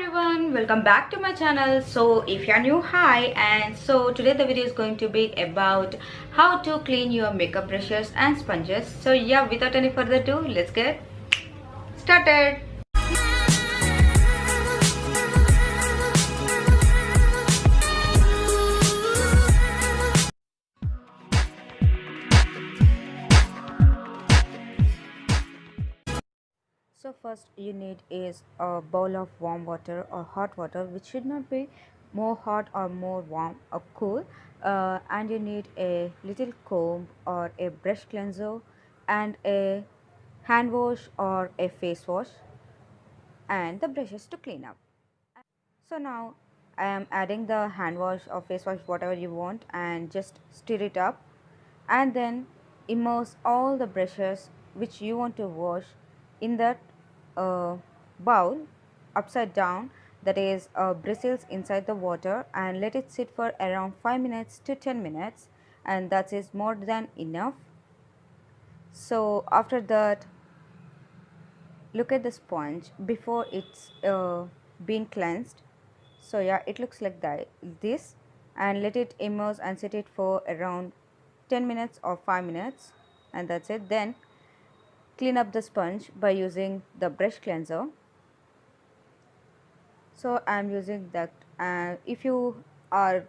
everyone, welcome back to my channel. So if you're new, hi. And so today the video is going to be about how to clean your makeup brushes and sponges. So yeah, without any further ado, let's get started. So first you need is a bowl of warm water or hot water, which should not be more hot or more warm or cool. And you need a little comb or a brush cleanser and a hand wash or a face wash and the brushes to clean up. So now I am adding the hand wash or face wash, whatever you want, and just stir it up and then immerse all the brushes which you want to wash in that uh, bowl upside down, that is bristles inside the water, and let it sit for around 5 minutes to 10 minutes, and that is more than enough. So after that, look at the sponge before it's been cleansed. So yeah, it looks like that this, and let it immerse and set it for around 10 minutes or 5 minutes, and that's it. Then clean up the sponge by using the brush cleanser. So I'm using that. If you are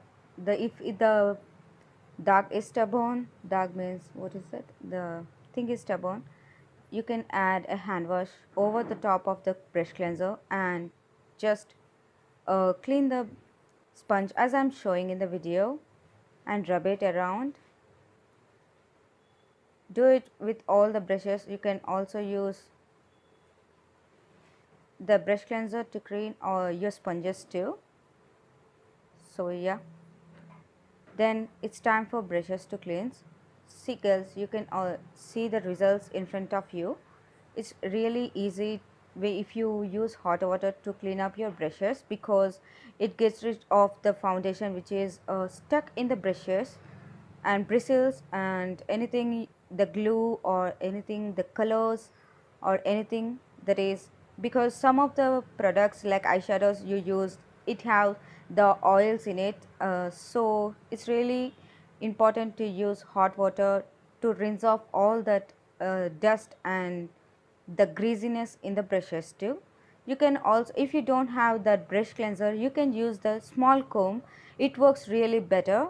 if the dark is stubborn, dark means what is that, the thing is stubborn, you can add a hand wash over the top of the brush cleanser and just clean the sponge as I'm showing in the video and rub it around. Do it with all the brushes. You can also use the brush cleanser to clean or your sponges too. So yeah, then it's time for brushes to cleanse. See girls, you can see the results in front of you. It's really easy way if you use hot water to clean up your brushes, because it gets rid of the foundation which is stuck in the brushes and bristles and anything, the glue or anything, the colors or anything that is, because some of the products like eyeshadows you use, it have the oils in it, so it's really important to use hot water to rinse off all that dust and the greasiness in the brushes too. You can also, if you don't have that brush cleanser, you can use the small comb. It works really better.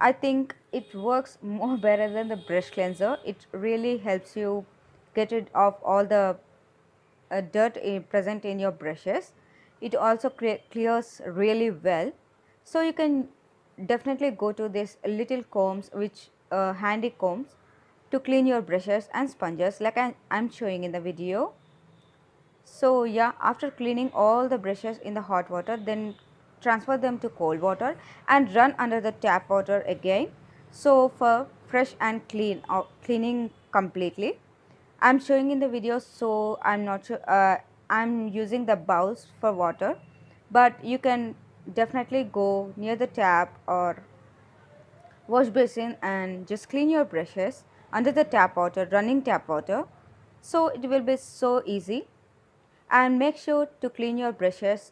I think it works more better than the brush cleanser. It really helps you get rid of all the dirt present in your brushes. It also clears really well. So you can definitely go to this little combs, which handy combs, to clean your brushes and sponges like I'm showing in the video. So yeah, after cleaning all the brushes in the hot water, then transfer them to cold water and run under the tap water again, so for fresh and cleaning completely. I'm showing in the video, so I'm not sure, I'm using the bowls for water, but you can definitely go near the tap or wash basin and just clean your brushes under the tap water, running tap water. So it will be so easy. And make sure to clean your brushes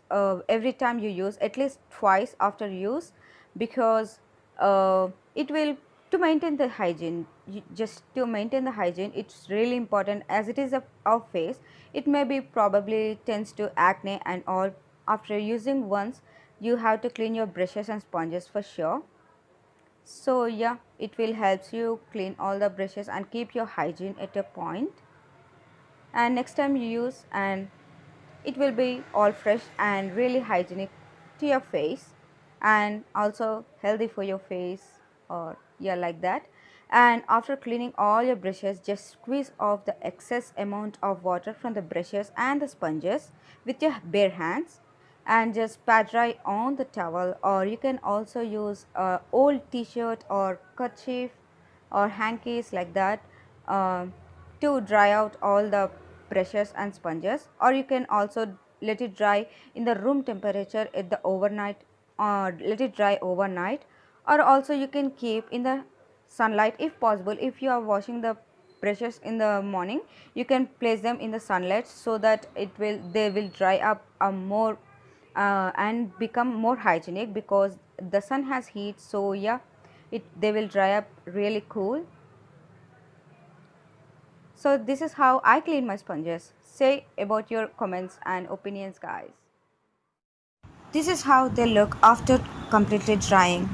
every time you use, at least twice after use, because it will, to maintain the hygiene, just to maintain the hygiene, it's really important, as it is our face, it may be probably tends to acne and all. After using once, you have to clean your brushes and sponges for sure. So yeah, it will helps you clean all the brushes and keep your hygiene at a point. And next time you use, and it will be all fresh and really hygienic to your face, and also healthy for your face, or yeah, like that. And after cleaning all your brushes, just squeeze off the excess amount of water from the brushes and the sponges with your bare hands, and just pat dry on the towel, or you can also use a old t-shirt or kerchief or hankies like that, to dry out all the brushes and sponges. Or you can also let it dry in the room temperature at the overnight, or let it dry overnight, or also you can keep in the sunlight if possible. If you are washing the brushes in the morning, you can place them in the sunlight so that they will dry up more and become more hygienic because the sun has heat. So yeah, they will dry up really cool. So this is how I clean my sponges. Say about your comments and opinions, guys. This is how they look after completely drying.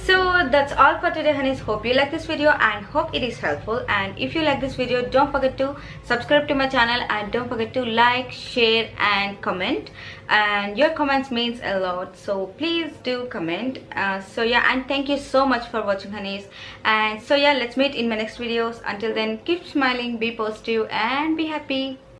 So that's all for today, honeys. Hope you like this video and hope it is helpful. And if you like this video, don't forget to subscribe to my channel and don't forget to like, share and comment. And your comments means a lot, so please do comment. So yeah, and thank you so much for watching, honeys. And so yeah, let's meet in my next videos. Until then, keep smiling, be positive and be happy.